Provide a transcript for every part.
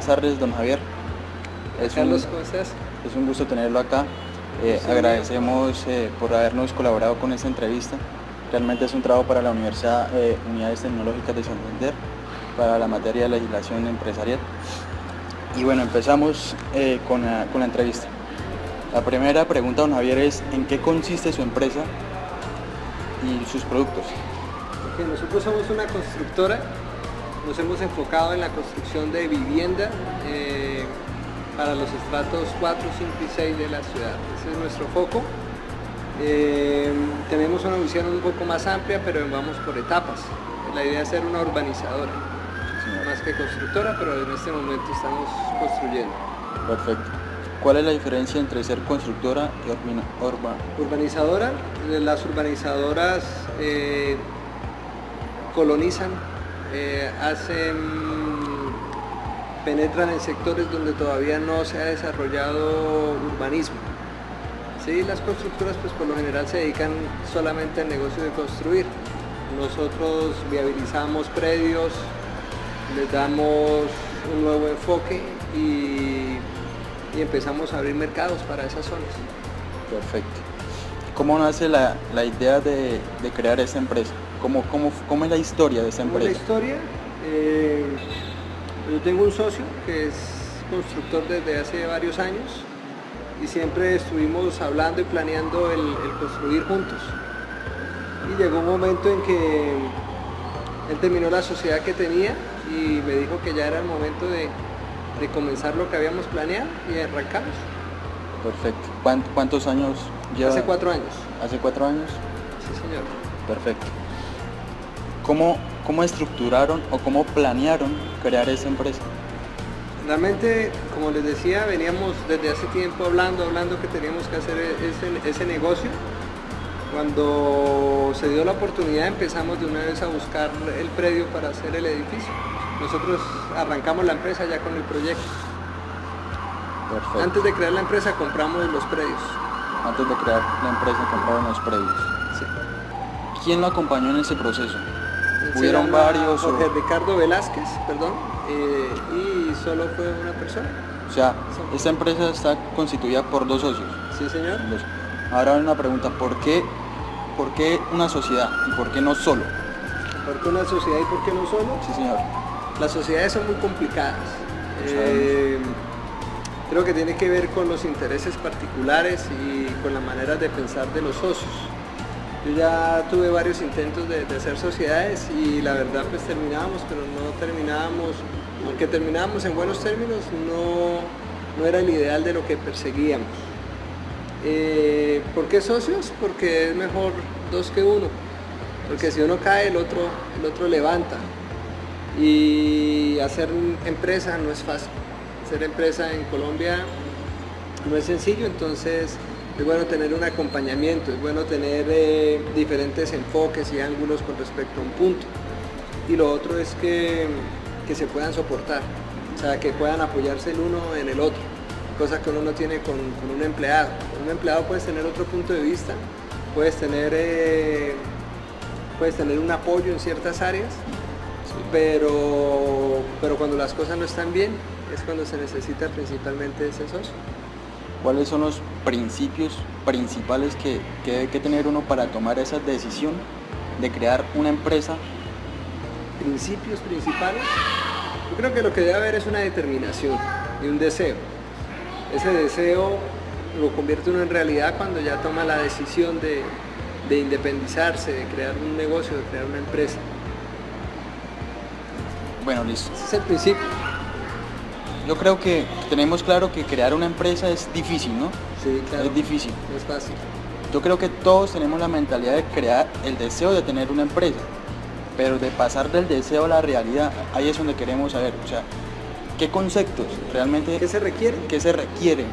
buenas tardes, don Javier. Carlos, ¿cómo estás? Es un gusto tenerlo acá. Agradecemos por habernos colaborado con esta entrevista. Realmente es un trabajo para la Universidad Unidades Tecnológicas de Santander, para la materia de legislación empresarial. Y bueno, empezamos con la entrevista. La primera pregunta, don Javier, es ¿en qué consiste su empresa y sus productos? Porque nosotros somos una constructora, nos hemos enfocado en la construcción de vivienda para los estratos 4, 5 y 6 de la ciudad. Ese es nuestro foco. Tenemos una visión un poco más amplia, pero vamos por etapas. La idea es ser una urbanizadora, más que constructora, pero en este momento estamos construyendo. Perfecto. ¿Cuál es la diferencia entre ser constructora y urbanizadora? Las urbanizadoras colonizan, penetran en sectores donde todavía no se ha desarrollado urbanismo. ¿Sí? Las constructoras pues por lo general se dedican solamente al negocio de construir. Nosotros viabilizamos predios, les damos un nuevo enfoque y empezamos a abrir mercados para esas zonas. Perfecto. ¿Cómo nace la idea de crear esta empresa? ¿Cómo es la historia de esta empresa? La historia, yo tengo un socio que es constructor desde hace varios años y siempre estuvimos hablando y planeando el construir juntos. Y llegó un momento en que él terminó la sociedad que tenía y me dijo que ya era el momento de comenzar lo que habíamos planeado y arrancamos. Perfecto. ¿Cuántos años lleva? Hace 4 años. ¿Hace 4 años? Sí, señor. Perfecto. ¿Cómo estructuraron o cómo planearon crear esa empresa? Realmente, como les decía, veníamos desde hace tiempo hablando que teníamos que hacer ese negocio. Cuando se dio la oportunidad empezamos de una vez a buscar el predio para hacer el edificio. Nosotros arrancamos la empresa ya con el proyecto. Perfecto. Antes de crear la empresa compramos los predios. Antes de crear la empresa compraron los predios. Sí. ¿Quién lo acompañó en ese proceso? ¿Hubieron varios? Jorge Ricardo Velázquez, perdón, y solo fue una persona. O sea, esta empresa está constituida por 2 socios. Sí, señor. Ahora una pregunta, ¿por qué una sociedad y por qué no solo? ¿Por qué una sociedad y por qué no solo? Sí, señor. Las sociedades son muy complicadas. Creo que tiene que ver con los intereses particulares y con la manera de pensar de los socios. Yo ya tuve varios intentos de hacer sociedades y la verdad pues terminábamos, pero no terminábamos, aunque terminábamos en buenos términos, no era el ideal de lo que perseguíamos. ¿Por qué socios? Porque es mejor 2 que 1, porque si uno cae el otro levanta. Y hacer empresa no es fácil. Hacer empresa en Colombia no es sencillo, entonces es bueno tener un acompañamiento, es bueno tener diferentes enfoques y ángulos con respecto a un punto. Y lo otro es que se puedan soportar, o sea, que puedan apoyarse el uno en el otro, cosa que uno no tiene con un empleado. Con un empleado puedes tener otro punto de vista, puedes tener un apoyo en ciertas áreas, pero cuando las cosas no están bien es cuando se necesita principalmente ese socio. ¿Cuáles son los principios principales que debe tener uno para tomar esa decisión de crear una empresa? Principios principales, yo creo que lo que debe haber es una determinación y un deseo. Ese deseo lo convierte uno en realidad cuando ya toma la decisión de independizarse, de crear un negocio, de crear una empresa. Bueno, listo. Ese es el principio. Yo creo que tenemos claro que crear una empresa es difícil, ¿no? Sí, claro. Es difícil. No es fácil. Yo creo que todos tenemos la mentalidad de crear el deseo de tener una empresa, pero de pasar del deseo a la realidad, ahí es donde queremos saber, o sea, ¿qué conceptos realmente? ¿Qué se requiere? ¿Qué se requieren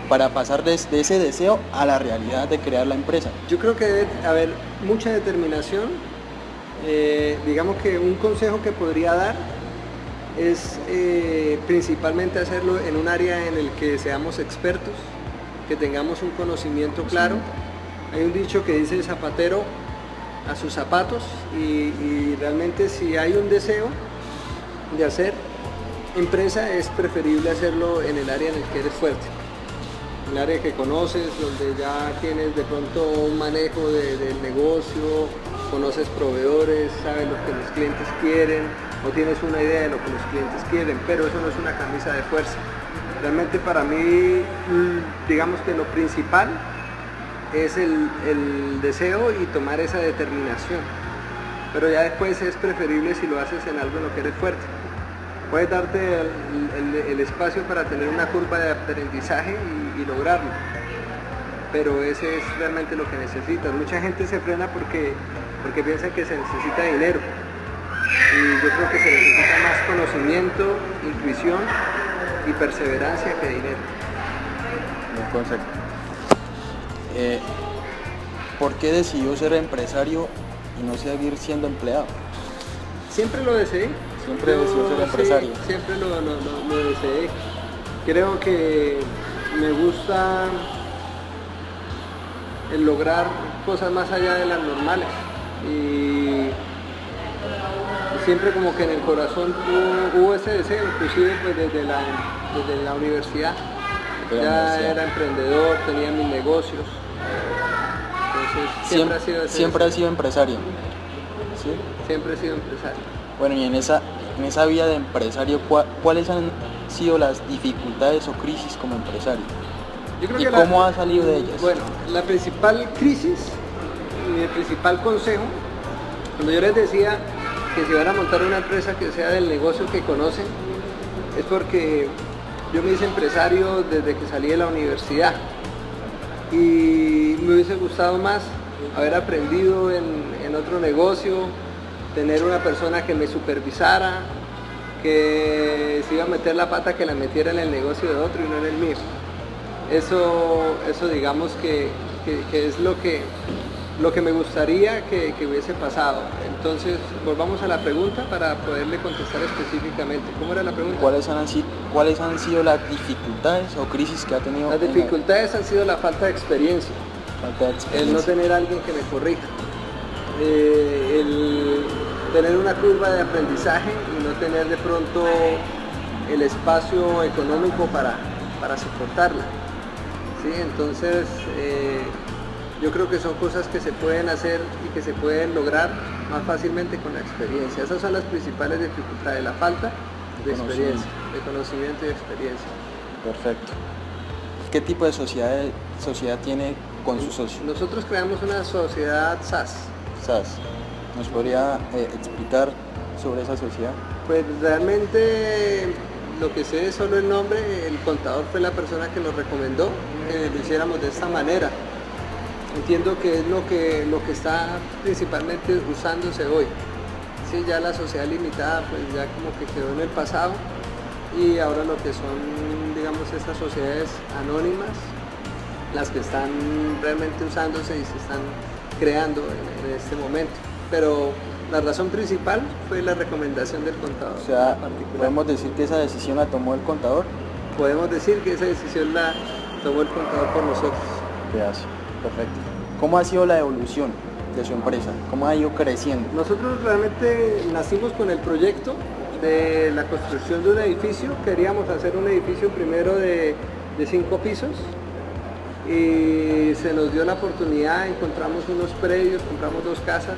para pasar de ese deseo a la realidad de crear la empresa? Yo creo que debe haber mucha determinación. Digamos que un consejo que podría dar es principalmente hacerlo en un área en el que seamos expertos, que tengamos un conocimiento claro. Hay un dicho que dice: el zapatero a sus zapatos, y realmente si hay un deseo de hacer, empresa es preferible hacerlo en el área en el que eres fuerte, en el área que conoces, donde ya tienes de pronto un manejo del negocio, conoces proveedores, sabes lo que los clientes quieren, o tienes una idea de lo que los clientes quieren, pero eso no es una camisa de fuerza. Realmente para mí, digamos que lo principal es el deseo y tomar esa determinación, pero ya después es preferible si lo haces en algo en lo que eres fuerte. Puedes darte el espacio para tener una curva de aprendizaje y lograrlo, pero ese es realmente lo que necesitas. Mucha gente se frena porque piensa que se necesita dinero, y yo creo que se necesita más conocimiento, intuición y perseverancia que dinero. Buen consejo. ¿Por qué decidió ser empresario y no seguir siendo empleado? Siempre lo deseé. Siempre decidió ser empresario. Sí, siempre lo deseé. Creo que me gusta el lograr cosas más allá de las normales. Y siempre como que en el corazón hubo ese deseo, inclusive pues desde la universidad. Ya era emprendedor, tenía mis negocios. Entonces siempre ha sido empresario. ¿Sí? Siempre he sido empresario. Bueno, y en esa vida de empresario, ¿cuáles han sido las dificultades o crisis como empresario? Yo creo ¿Y que cómo ha salido de ellas? Bueno, la principal crisis y el principal consejo, cuando yo les decía que si van a montar una empresa que sea del negocio que conocen, es porque yo me hice empresario desde que salí de la universidad y me hubiese gustado más haber aprendido en otro negocio, tener una persona que me supervisara, que si iba a meter la pata que la metiera en el negocio de otro y no en el mío. Eso digamos que es lo que me gustaría que hubiese pasado. Entonces, volvamos a la pregunta para poderle contestar específicamente. ¿Cómo era la pregunta? ¿Cuáles han sido las dificultades o crisis que ha tenido? Las dificultades han sido la falta de experiencia. El no tener a alguien que me corrija. El tener una curva de aprendizaje y no tener de pronto el espacio económico para soportarla. ¿Sí? Entonces, yo creo que son cosas que se pueden hacer y que se pueden lograr más fácilmente con la experiencia. Esas son las principales dificultades, la falta de experiencia, de conocimiento y de experiencia. Perfecto. ¿Qué tipo de sociedad tiene con sus socios? Nosotros creamos una sociedad SAS. SAS. ¿Nos podría explicar sobre esa sociedad? Pues realmente lo que sé es solo el nombre. El contador fue la persona que nos recomendó que lo hiciéramos de esta manera. Entiendo que es lo que está principalmente usándose hoy. Sí, ya la sociedad limitada pues ya como que quedó en el pasado, y ahora lo que son, digamos, estas sociedades anónimas, las que están realmente usándose y se están creando en este momento. Pero la razón principal fue la recomendación del contador. O sea, ¿podemos decir que esa decisión la tomó el contador? Podemos decir que esa decisión la tomó el contador por nosotros. Gracias. Perfecto. ¿Cómo ha sido la evolución de su empresa? ¿Cómo ha ido creciendo? Nosotros realmente nacimos con el proyecto de la construcción de un edificio. Queríamos hacer un edificio primero de 5 pisos y se nos dio la oportunidad, encontramos unos predios, compramos 2 casas,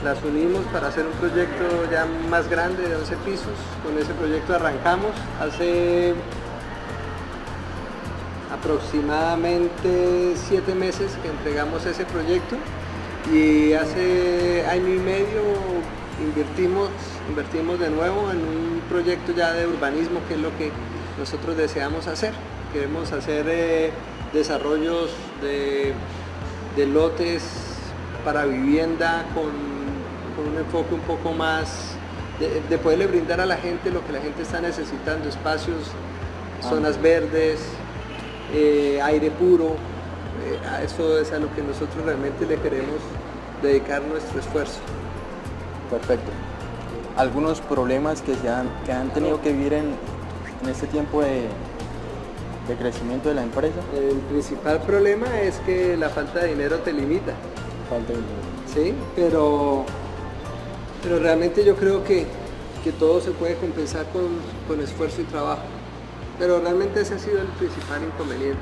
las unimos para hacer un proyecto ya más grande de 11 pisos. Con ese proyecto arrancamos hace aproximadamente 7 meses que entregamos ese proyecto, y hace año y medio invertimos de nuevo en un proyecto ya de urbanismo, que es lo que nosotros deseamos hacer. Queremos hacer desarrollos de lotes para vivienda con un enfoque un poco más de poderle brindar a la gente lo que la gente está necesitando: espacios, zonas verdes, aire puro. A eso es a lo que nosotros realmente le queremos dedicar nuestro esfuerzo. Perfecto. ¿Algunos problemas que han tenido que vivir en este tiempo de crecimiento de la empresa? El principal problema es que la falta de dinero te limita. Falta de dinero. Sí, pero realmente yo creo que que todo se puede compensar con esfuerzo y trabajo. Pero realmente ese ha sido el principal inconveniente.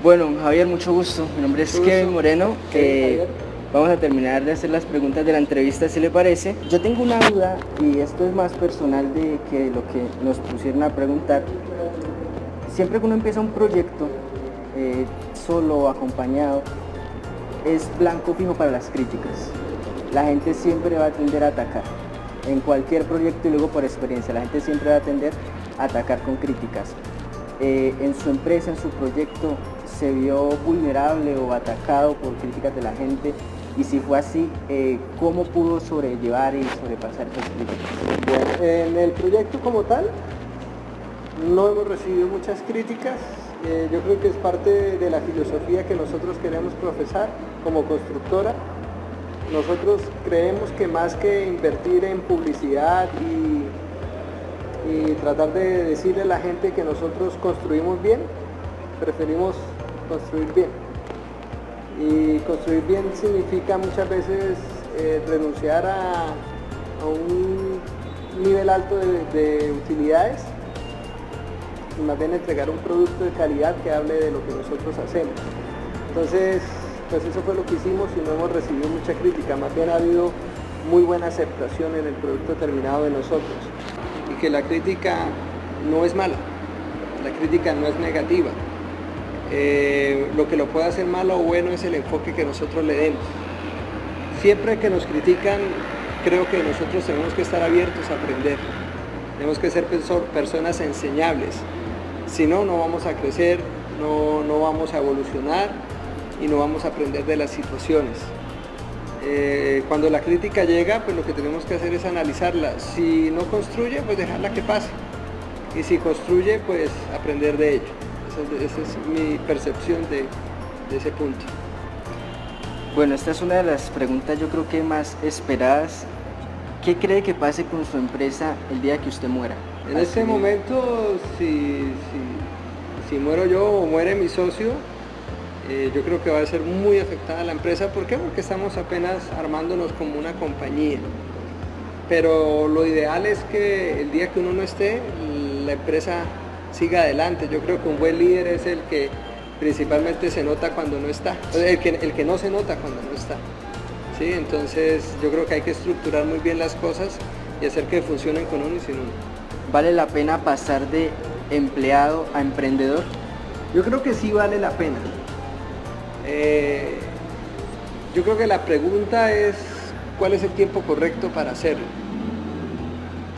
Bueno, Javier, mucho gusto. Mi nombre es Kevin Moreno. Javier. Vamos a terminar de hacer las preguntas de la entrevista, si le parece. Yo tengo una duda, y esto es más personal de que lo que nos pusieron a preguntar. Siempre que uno empieza un proyecto, solo o acompañado, es blanco fijo para las críticas. La gente siempre va a tender a atacar. En cualquier proyecto, y luego por experiencia, la gente siempre va a tender a atacar con críticas. En su empresa, en su proyecto, se vio vulnerable o atacado por críticas de la gente, y si fue así, ¿cómo pudo sobrellevar y sobrepasar esas críticas? Bueno, en el proyecto como tal no hemos recibido muchas críticas. Yo creo que es parte de la filosofía que nosotros queremos profesar como constructora. Nosotros creemos que más que invertir en publicidad y tratar de decirle a la gente que nosotros construimos bien, preferimos construir bien. Y construir bien significa muchas veces renunciar a un nivel alto de utilidades y más bien entregar un producto de calidad que hable de lo que nosotros hacemos. Entonces, pues eso fue lo que hicimos y no hemos recibido mucha crítica, más bien ha habido muy buena aceptación en el producto terminado de nosotros. Y que la crítica no es mala, la crítica no es negativa. Lo que lo puede hacer malo o bueno es el enfoque que nosotros le demos. Siempre que nos critican, creo que nosotros tenemos que estar abiertos a aprender. Tenemos que ser personas enseñables. Si no, no vamos a crecer, no vamos a evolucionar y no vamos a aprender de las situaciones. Cuando la crítica llega, pues lo que tenemos que hacer es analizarla. Si no construye, pues dejarla que pase. Y si construye, pues aprender de ello. Esa es mi percepción de ese punto. Bueno, esta es una de las preguntas, yo creo que más esperadas. ¿Qué cree que pase con su empresa el día que usted muera? En este momento, si muero yo o muere mi socio, yo creo que va a ser muy afectada la empresa. ¿Por qué? Porque estamos apenas armándonos como una compañía. Pero lo ideal es que el día que uno no esté, la empresa siga adelante. Yo creo que un buen líder es el que principalmente se nota cuando no está, el que no se nota cuando no está. ¿Sí? Entonces yo creo que hay que estructurar muy bien las cosas y hacer que funcionen con uno y sin uno. ¿Vale la pena pasar de empleado a emprendedor? Yo creo que sí vale la pena. Yo creo que la pregunta es ¿cuál es el tiempo correcto para hacerlo?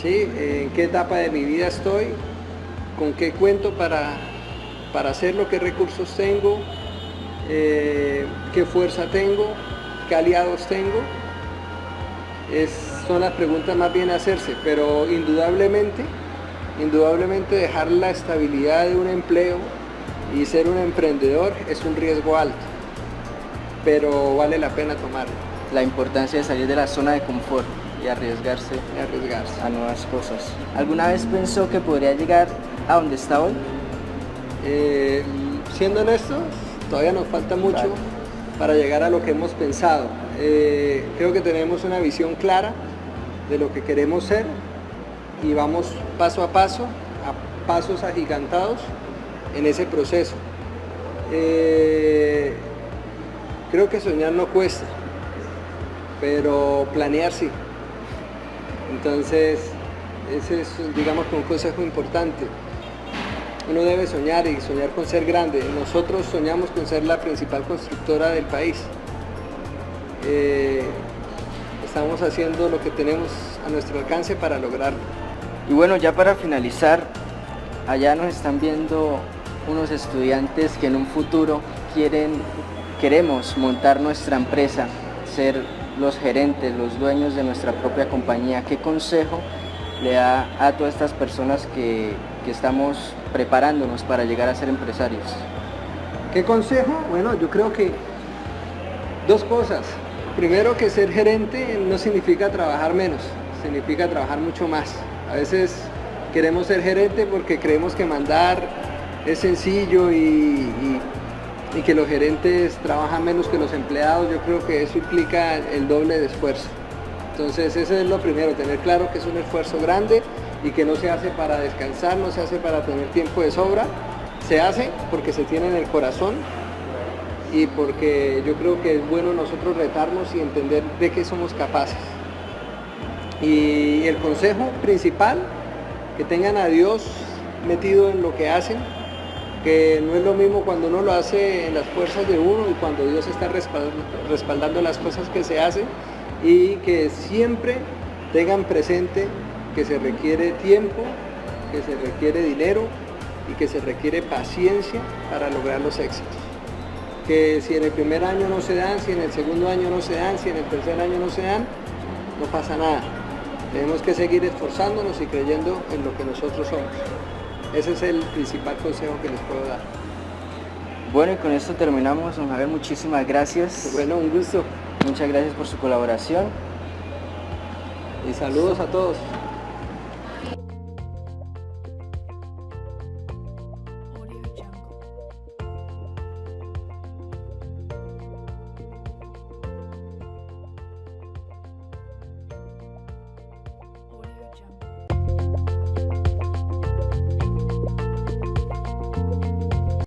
¿Sí? ¿En qué etapa de mi vida estoy? ¿Con qué cuento para hacerlo? ¿Qué recursos tengo? ¿Qué fuerza tengo? ¿Qué aliados tengo? Son las preguntas más bien a hacerse, pero indudablemente dejar la estabilidad de un empleo y ser un emprendedor es un riesgo alto, pero vale la pena tomarlo. La importancia de salir de la zona de confort y arriesgarse a nuevas cosas. ¿Alguna vez pensó que podría llegar a donde está hoy? Siendo honestos, todavía nos falta mucho para llegar a lo que hemos pensado. Creo que tenemos una visión clara de lo que queremos ser y vamos paso a paso, a pasos agigantados en ese proceso. Creo que soñar no cuesta, pero planear sí. Entonces, ese es, digamos, un consejo importante. Uno debe soñar y soñar con ser grande. Nosotros soñamos con ser la principal constructora del país. Estamos haciendo lo que tenemos a nuestro alcance para lograrlo. Y bueno, ya para finalizar, allá nos están viendo unos estudiantes que en un futuro queremos montar nuestra empresa, ser los gerentes, los dueños de nuestra propia compañía. ¿Qué consejo le da a todas estas personas que estamos preparándonos para llegar a ser empresarios? ¿Qué consejo? Bueno, yo creo que dos cosas. Primero, que ser gerente no significa trabajar menos, significa trabajar mucho más. A veces queremos ser gerente porque creemos que mandar es sencillo y que los gerentes trabajan menos que los empleados. Yo creo que eso implica el doble de esfuerzo. Entonces eso es lo primero, tener claro que es un esfuerzo grande y que no se hace para descansar, no se hace para tener tiempo de sobra, se hace porque se tiene en el corazón y porque yo creo que es bueno nosotros retarnos y entender de qué somos capaces. Y el consejo principal, que tengan a Dios metido en lo que hacen, que no es lo mismo cuando uno lo hace en las fuerzas de uno y cuando Dios está respaldando las cosas que se hacen, y que siempre tengan presente que se requiere tiempo, que se requiere dinero y que se requiere paciencia para lograr los éxitos. Que si en el primer año no se dan, si en el segundo año no se dan, si en el tercer año no se dan, no pasa nada. Tenemos que seguir esforzándonos y creyendo en lo que nosotros somos. Ese es el principal consejo que les puedo dar. Bueno, y con esto terminamos. Don Javier, muchísimas gracias. Bueno, un gusto. Muchas gracias por su colaboración. Y saludos a todos.